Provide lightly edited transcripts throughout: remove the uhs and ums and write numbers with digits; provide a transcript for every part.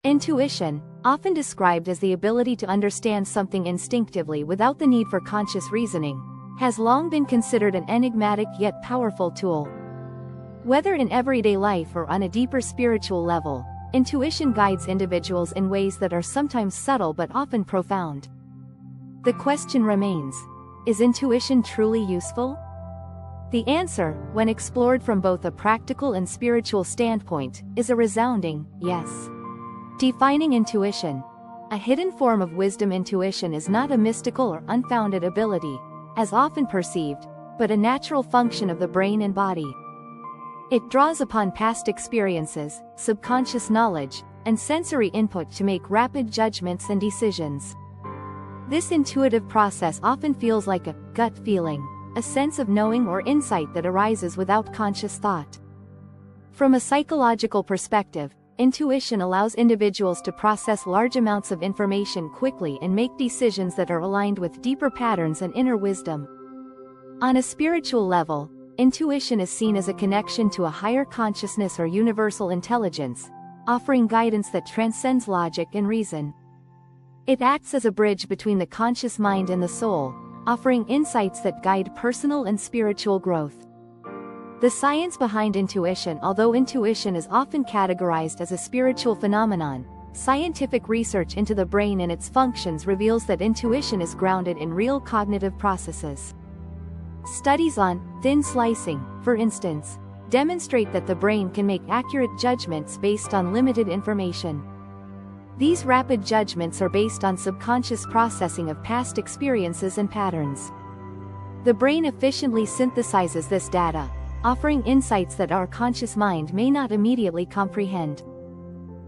Intuition, often described as the ability to understand something instinctively without the need for conscious reasoning, has long been considered an enigmatic yet powerful tool. Whether in everyday life or on a deeper spiritual level, intuition guides individuals in ways that are sometimes subtle but often profound. The question remains: is intuition truly useful? The answer, when explored from both a practical and spiritual standpoint, is a resounding yes. Defining intuition. A hidden form of wisdom. Intuition is not a mystical or unfounded ability, as often perceived, but a natural function of the brain and body. It draws upon past experiences, subconscious knowledge, and sensory input to make rapid judgments and decisions. This intuitive process often feels like a gut feeling, a sense of knowing or insight that arises without conscious thought. From a psychological perspective, intuition allows individuals to process large amounts of information quickly and make decisions that are aligned with deeper patterns and inner wisdom. On a spiritual level, intuition is seen as a connection to a higher consciousness or universal intelligence, offering guidance that transcends logic and reason. It acts as a bridge between the conscious mind and the soul, offering insights that guide personal and spiritual growth. The science behind intuition. Although intuition is often categorized as a spiritual phenomenon, scientific research into the brain and its functions reveals that intuition is grounded in real cognitive processes. Studies on thin slicing, for instance, demonstrate that the brain can make accurate judgments based on limited information. These rapid judgments are based on subconscious processing of past experiences and patterns. The brain efficiently synthesizes this data, offering insights that our conscious mind may not immediately comprehend.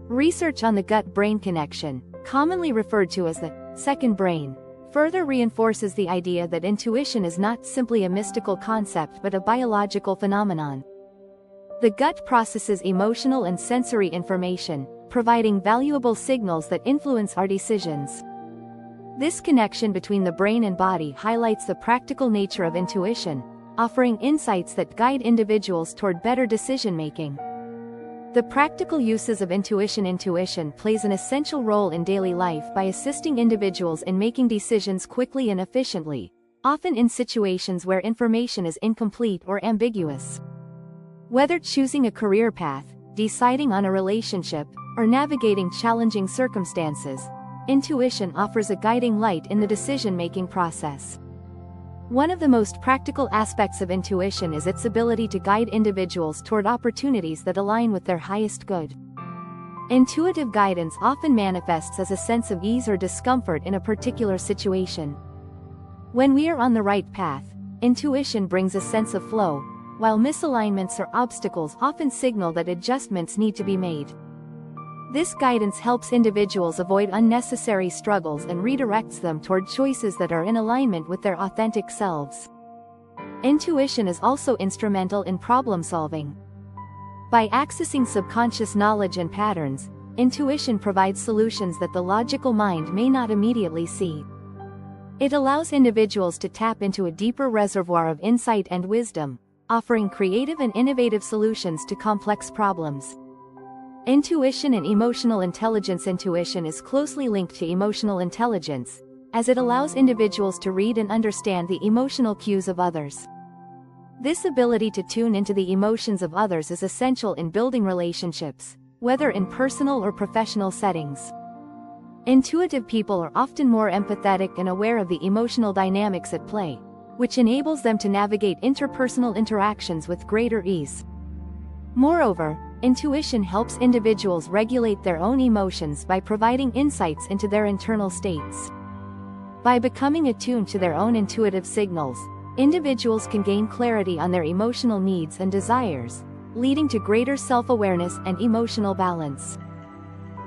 Research on the gut-brain connection, commonly referred to as the second brain, further reinforces the idea that intuition is not simply a mystical concept but a biological phenomenon. The gut processes emotional and sensory information, providing valuable signals that influence our decisions. This connection between the brain and body highlights the practical nature of intuition, offering insights that guide individuals toward better decision-making. The practical uses of intuition. Intuition plays an essential role in daily life by assisting individuals in making decisions quickly and efficiently, often in situations where information is incomplete or ambiguous. Whether choosing a career path, deciding on a relationship, or navigating challenging circumstances, intuition offers a guiding light in the decision-making process. One of the most practical aspects of intuition is its ability to guide individuals toward opportunities that align with their highest good. Intuitive guidance often manifests as a sense of ease or discomfort in a particular situation. When we are on the right path, intuition brings a sense of flow, while misalignments or obstacles often signal that adjustments need to be made. This guidance helps individuals avoid unnecessary struggles and redirects them toward choices that are in alignment with their authentic selves. Intuition is also instrumental in problem solving. By accessing subconscious knowledge and patterns, intuition provides solutions that the logical mind may not immediately see. It allows individuals to tap into a deeper reservoir of insight and wisdom, offering creative and innovative solutions to complex problems. Intuition and emotional intelligence. Intuition is closely linked to emotional intelligence, as it allows individuals to read and understand the emotional cues of others. This ability to tune into the emotions of others is essential in building relationships, whether in personal or professional settings. Intuitive people are often more empathetic and aware of the emotional dynamics at play, which enables them to navigate interpersonal interactions with greater ease. Moreover, intuition helps individuals regulate their own emotions by providing insights into their internal states. By becoming attuned to their own intuitive signals, individuals can gain clarity on their emotional needs and desires, leading to greater self-awareness and emotional balance.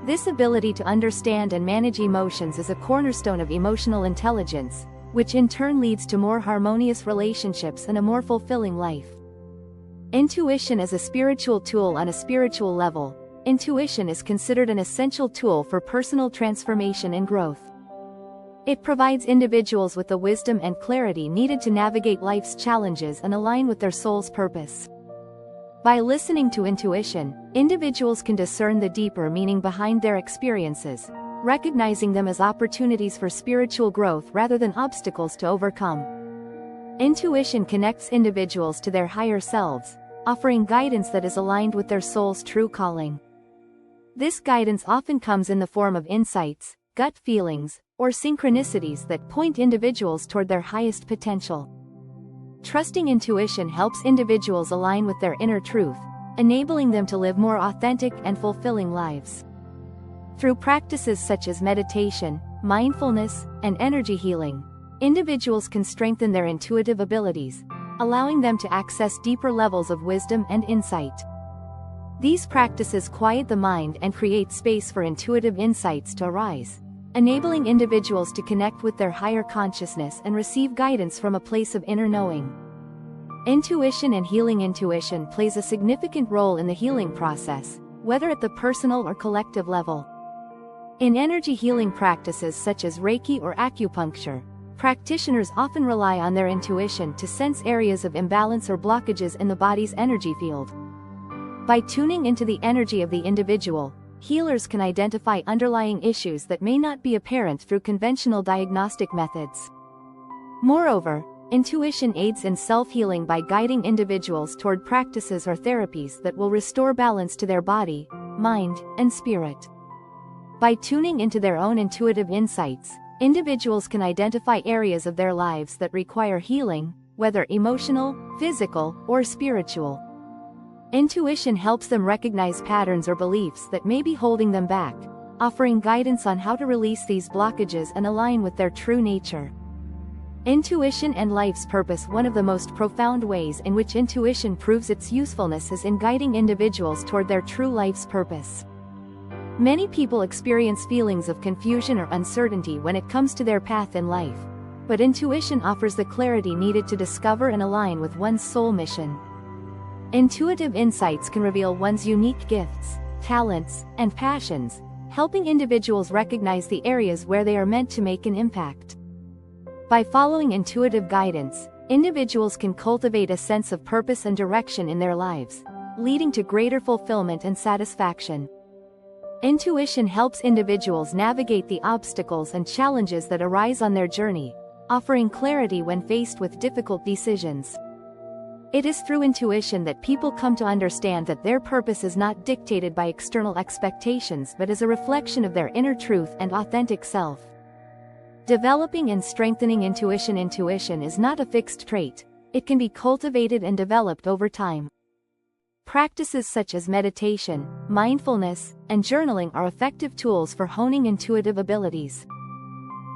This ability to understand and manage emotions is a cornerstone of emotional intelligence, which in turn leads to more harmonious relationships and a more fulfilling life. Intuition as a spiritual tool. On a spiritual level, intuition is considered an essential tool for personal transformation and growth. It provides individuals with the wisdom and clarity needed to navigate life's challenges and align with their soul's purpose. By listening to intuition, individuals can discern the deeper meaning behind their experiences, recognizing them as opportunities for spiritual growth rather than obstacles to overcome. Intuition connects individuals to their higher selves, offering guidance that is aligned with their soul's true calling. This guidance often comes in the form of insights, gut feelings, or synchronicities that point individuals toward their highest potential. Trusting intuition helps individuals align with their inner truth, enabling them to live more authentic and fulfilling lives. Through practices such as meditation, mindfulness, and energy healing, individuals can strengthen their intuitive abilities, allowing them to access deeper levels of wisdom and insight. These practices quiet the mind and create space for intuitive insights to arise, enabling individuals to connect with their higher consciousness and receive guidance from a place of inner knowing. Intuition and healing. Intuition plays a significant role in the healing process, whether at the personal or collective level. In energy healing practices such as Reiki or acupuncture, practitioners often rely on their intuition to sense areas of imbalance or blockages in the body's energy field. By tuning into the energy of the individual, healers can identify underlying issues that may not be apparent through conventional diagnostic methods. Moreover, intuition aids in self-healing by guiding individuals toward practices or therapies that will restore balance to their body, mind, and spirit. By tuning into their own intuitive insights, individuals can identify areas of their lives that require healing, whether emotional, physical, or spiritual. Intuition helps them recognize patterns or beliefs that may be holding them back, offering guidance on how to release these blockages and align with their true nature. Intuition and life's purpose. One of the most profound ways in which intuition proves its usefulness is in guiding individuals toward their true life's purpose. Many people experience feelings of confusion or uncertainty when it comes to their path in life, but intuition offers the clarity needed to discover and align with one's soul mission. Intuitive insights can reveal one's unique gifts, talents, and passions, helping individuals recognize the areas where they are meant to make an impact. By following intuitive guidance, individuals can cultivate a sense of purpose and direction in their lives, leading to greater fulfillment and satisfaction. Intuition helps individuals navigate the obstacles and challenges that arise on their journey, offering clarity when faced with difficult decisions. It is through intuition that people come to understand that their purpose is not dictated by external expectations but is a reflection of their inner truth and authentic self. Developing and strengthening intuition. Intuition is not a fixed trait, it can be cultivated and developed over time. Practices such as meditation, mindfulness, and journaling are effective tools for honing intuitive abilities.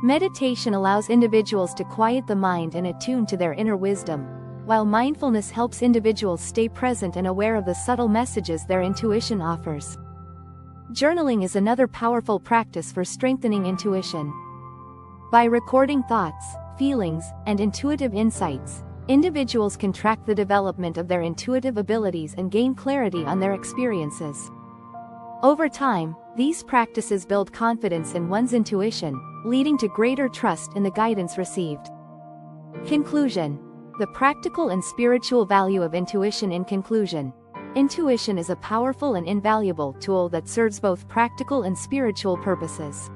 Meditation allows individuals to quiet the mind and attune to their inner wisdom, while mindfulness helps individuals stay present and aware of the subtle messages their intuition offers. Journaling is another powerful practice for strengthening intuition. By recording thoughts, feelings, and intuitive insights, individuals can track the development of their intuitive abilities and gain clarity on their experiences. Over time, these practices build confidence in one's intuition, leading to greater trust in the guidance received. Conclusion: the practical and spiritual value of intuition. In conclusion, intuition is a powerful and invaluable tool that serves both practical and spiritual purposes.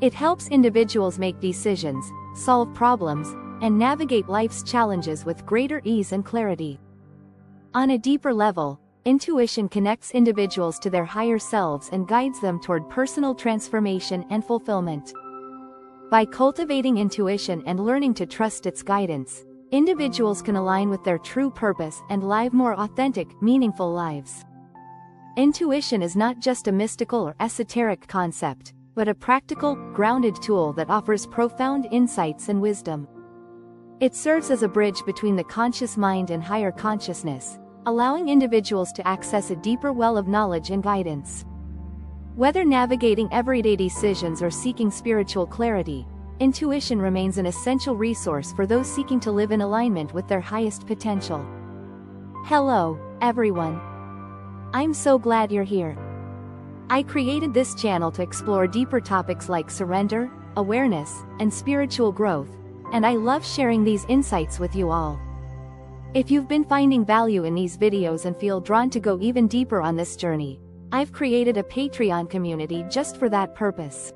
It helps individuals make decisions, solve problems, and navigate life's challenges with greater ease and clarity. On a deeper level, intuition connects individuals to their higher selves and guides them toward personal transformation and fulfillment. By cultivating intuition and learning to trust its guidance, individuals can align with their true purpose and live more authentic, meaningful lives. Intuition is not just a mystical or esoteric concept, but a practical, grounded tool that offers profound insights and wisdom. It serves as a bridge between the conscious mind and higher consciousness, allowing individuals to access a deeper well of knowledge and guidance. Whether navigating everyday decisions or seeking spiritual clarity, intuition remains an essential resource for those seeking to live in alignment with their highest potential. Hello, everyone. I'm so glad you're here. I created this channel to explore deeper topics like surrender, awareness, and spiritual growth, and I love sharing these insights with you all. If you've been finding value in these videos and feel drawn to go even deeper on this journey, I've created a Patreon community just for that purpose.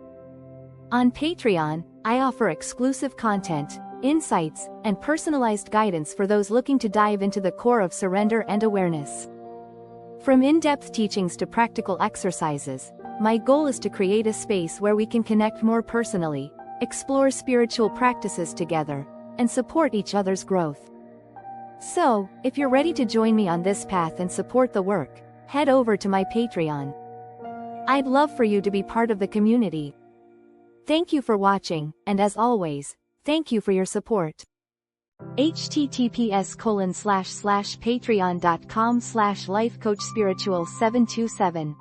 On Patreon, I offer exclusive content, insights, and personalized guidance for those looking to dive into the core of surrender and awareness. From in-depth teachings to practical exercises, my goal is to create a space where we can connect more personally, explore spiritual practices together, and support each other's growth. So, if you're ready to join me on this path and support the work, head over to my Patreon. I'd love for you to be part of the community. Thank you for watching, and as always, thank you for your support. https://patreon.com/lifecoachspiritual727